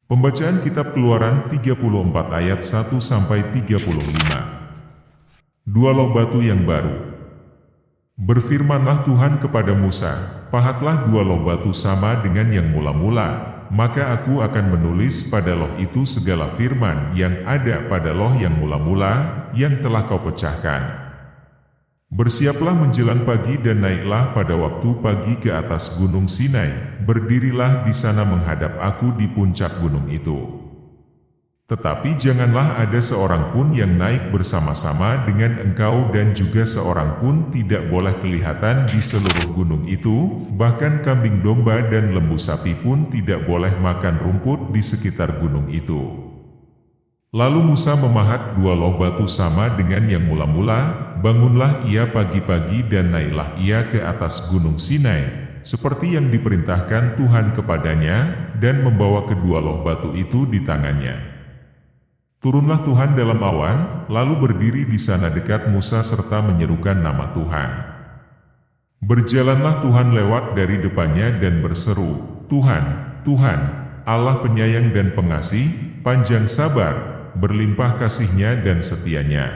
Pembacaan Kitab Keluaran 34 ayat 1-35. Dua loh batu yang baru. Berfirmanlah Tuhan kepada Musa, pahatlah dua loh batu sama dengan yang mula-mula, maka aku akan menulis pada loh itu segala firman yang ada pada loh yang mula-mula, yang telah kau pecahkan. Bersiaplah menjelang pagi dan naiklah pada waktu pagi ke atas gunung Sinai, berdirilah di sana menghadap aku di puncak gunung itu. Tetapi janganlah ada seorang pun yang naik bersama-sama dengan engkau dan juga seorang pun tidak boleh kelihatan di seluruh gunung itu, bahkan kambing domba dan lembu sapi pun tidak boleh makan rumput di sekitar gunung itu. Lalu Musa memahat dua loh batu sama dengan yang mula-mula, bangunlah ia pagi-pagi dan naiklah ia ke atas gunung Sinai, seperti yang diperintahkan Tuhan kepadanya, dan membawa kedua loh batu itu di tangannya. Turunlah Tuhan dalam awan, lalu berdiri di sana dekat Musa serta menyerukan nama Tuhan. Berjalanlah Tuhan lewat dari depannya dan berseru, Tuhan, Tuhan, Allah penyayang dan pengasih, panjang sabar, berlimpah kasihnya dan setianya,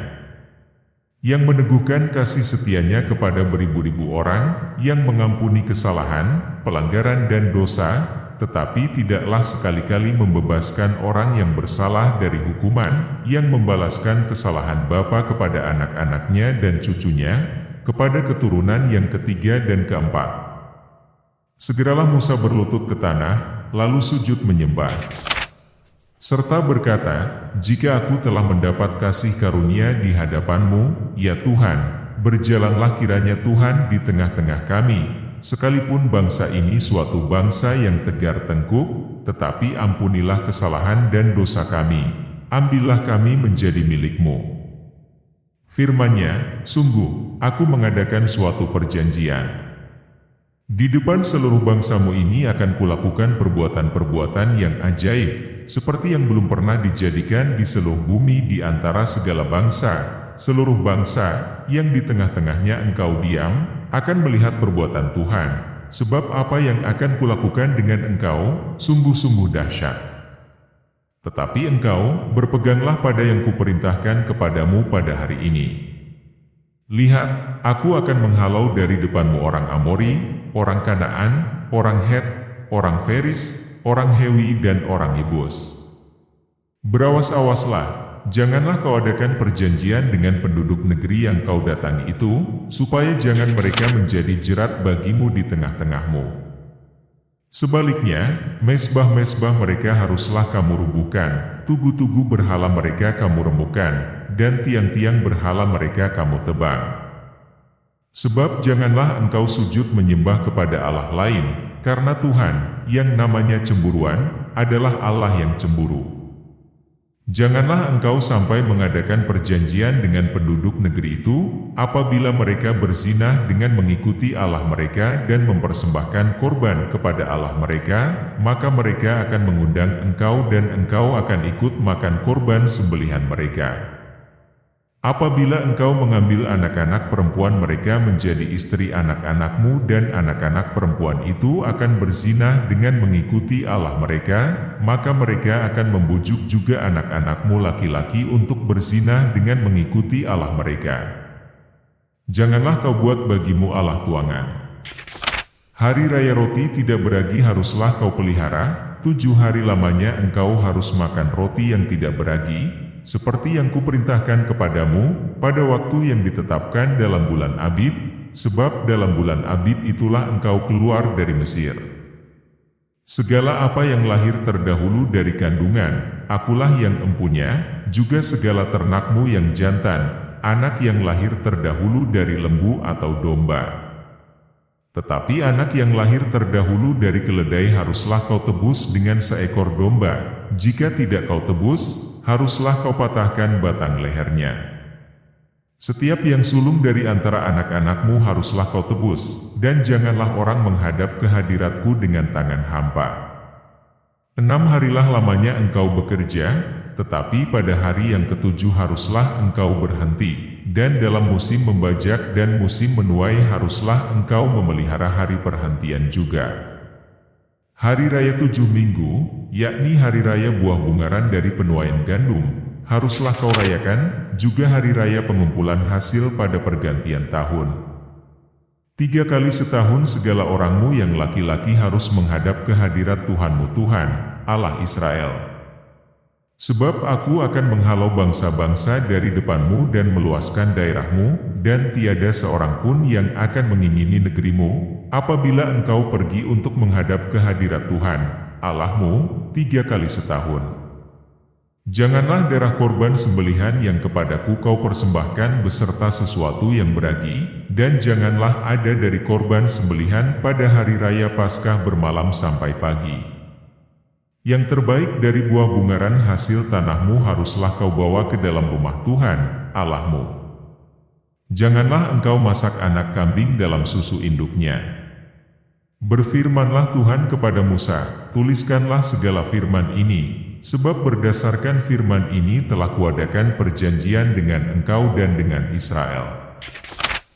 yang meneguhkan kasih setianya kepada beribu-ribu orang, yang mengampuni kesalahan, pelanggaran dan dosa, tetapi tidaklah sekali-kali membebaskan orang yang bersalah dari hukuman, yang membalaskan kesalahan bapa kepada anak-anaknya dan cucunya, kepada keturunan yang ketiga dan keempat. Segeralah Musa berlutut ke tanah, lalu sujud menyembah, serta berkata, jika aku telah mendapat kasih karunia di hadapan-Mu, ya Tuhan, berjalanlah kiranya Tuhan di tengah-tengah kami, sekalipun bangsa ini suatu bangsa yang tegar tengkuk, tetapi ampunilah kesalahan dan dosa kami, ambillah kami menjadi milik-Mu. Firman-Nya, sungguh, aku mengadakan suatu perjanjian. Di depan seluruh bangsamu ini akan kulakukan perbuatan-perbuatan yang ajaib, seperti yang belum pernah dijadikan di seluruh bumi di antara segala bangsa. Seluruh bangsa, yang di tengah-tengahnya engkau diam, akan melihat perbuatan Tuhan, sebab apa yang akan kulakukan dengan engkau, sungguh-sungguh dahsyat. Tetapi engkau, berpeganglah pada yang kuperintahkan kepadamu pada hari ini. Lihat, aku akan menghalau dari depanmu orang Amori, orang Kanaan, orang Het, orang Feris, orang Hewi dan orang Yebus. Berawas-awaslah, janganlah kau adakan perjanjian dengan penduduk negeri yang kau datangi itu, supaya jangan mereka menjadi jerat bagimu di tengah-tengahmu. Sebaliknya, mezbah-mezbah mereka haruslah kamu rubuhkan, tugu-tugu berhala mereka kamu remukkan, dan tiang-tiang berhala mereka kamu tebang. Sebab janganlah engkau sujud menyembah kepada Allah lain, karena Tuhan, yang namanya cemburuan, adalah Allah yang cemburu. Janganlah engkau sampai mengadakan perjanjian dengan penduduk negeri itu, apabila mereka berzinah dengan mengikuti Allah mereka dan mempersembahkan korban kepada Allah mereka, maka mereka akan mengundang engkau dan engkau akan ikut makan korban sembelihan mereka. Apabila engkau mengambil anak-anak perempuan mereka menjadi istri anak-anakmu dan anak-anak perempuan itu akan berzinah dengan mengikuti Allah mereka, maka mereka akan membujuk juga anak-anakmu laki-laki untuk berzinah dengan mengikuti Allah mereka. Janganlah kau buat bagimu Allah tuangan. Hari Raya Roti Tidak Beragi haruslah kau pelihara, 7 hari lamanya engkau harus makan roti yang tidak beragi, seperti yang kuperintahkan kepadamu, pada waktu yang ditetapkan dalam bulan Abib, sebab dalam bulan Abib itulah engkau keluar dari Mesir. Segala apa yang lahir terdahulu dari kandungan, akulah yang empunya, juga segala ternakmu yang jantan, anak yang lahir terdahulu dari lembu atau domba. Tetapi anak yang lahir terdahulu dari keledai haruslah kau tebus dengan seekor domba, jika tidak kau tebus, haruslah kau patahkan batang lehernya. Setiap yang sulung dari antara anak-anakmu haruslah kau tebus, dan janganlah orang menghadap ke hadiratku dengan tangan hampa. 6 harilah lamanya engkau bekerja, tetapi pada hari yang ke-7 haruslah engkau berhenti, dan dalam musim membajak dan musim menuai haruslah engkau memelihara hari perhentian juga. Hari Raya 7 Minggu, yakni Hari Raya Buah Bungaran dari penuaian gandum, haruslah kau rayakan, juga Hari Raya Pengumpulan Hasil pada pergantian tahun. 3 kali setahun segala orangmu yang laki-laki harus menghadap ke hadirat Tuhanmu Tuhan, Allah Israel. Sebab aku akan menghalau bangsa-bangsa dari depanmu dan meluaskan daerahmu, dan tiada seorang pun yang akan mengingini negerimu, apabila engkau pergi untuk menghadap ke hadirat Tuhan, Allahmu, 3 kali setahun. Janganlah darah korban sembelihan yang kepadaku kau persembahkan beserta sesuatu yang beragi, dan janganlah ada dari korban sembelihan pada hari raya Paskah bermalam sampai pagi. Yang terbaik dari buah bungaran hasil tanahmu haruslah kau bawa ke dalam rumah Tuhan, Allahmu. Janganlah engkau masak anak kambing dalam susu induknya. Berfirmanlah Tuhan kepada Musa, tuliskanlah segala firman ini, sebab berdasarkan firman ini telah kuadakan perjanjian dengan engkau dan dengan Israel.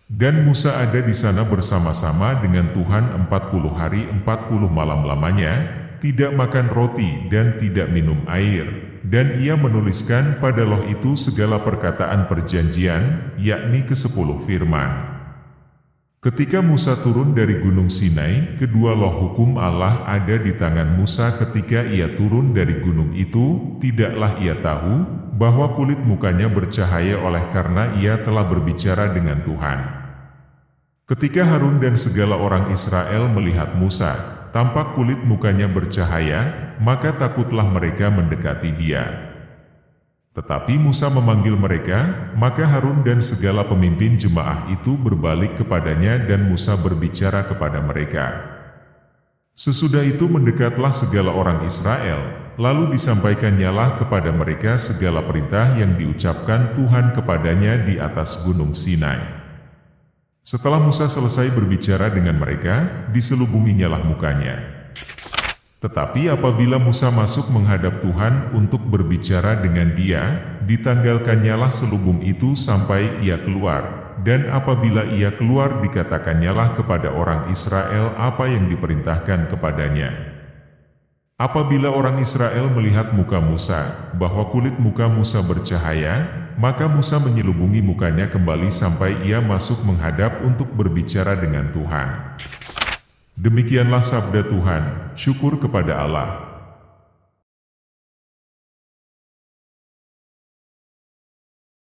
Dan Musa ada di sana bersama-sama dengan Tuhan 40 hari 40 malam lamanya, tidak makan roti dan tidak minum air, dan ia menuliskan pada loh itu segala perkataan perjanjian, yakni ke-10 firman. Ketika Musa turun dari Gunung Sinai, kedua loh hukum Allah ada di tangan Musa. Ketika ia turun dari gunung itu, tidaklah ia tahu bahwa kulit mukanya bercahaya oleh karena ia telah berbicara dengan Tuhan. Ketika Harun dan segala orang Israel melihat Musa, tampak kulit mukanya bercahaya, maka takutlah mereka mendekati dia. Tetapi Musa memanggil mereka, maka Harun dan segala pemimpin jemaah itu berbalik kepadanya dan Musa berbicara kepada mereka. Sesudah itu mendekatlah segala orang Israel, lalu disampaikannyalah kepada mereka segala perintah yang diucapkan Tuhan kepadanya di atas Gunung Sinai. Setelah Musa selesai berbicara dengan mereka, diselubunginyalah mukanya. Tetapi apabila Musa masuk menghadap Tuhan untuk berbicara dengan dia, ditanggalkannyalah selubung itu sampai ia keluar, dan apabila ia keluar dikatakannyalah kepada orang Israel apa yang diperintahkan kepadanya. Apabila orang Israel melihat muka Musa, bahwa kulit muka Musa bercahaya, maka Musa menyelubungi mukanya kembali sampai ia masuk menghadap untuk berbicara dengan Tuhan. Demikianlah sabda Tuhan, syukur kepada Allah.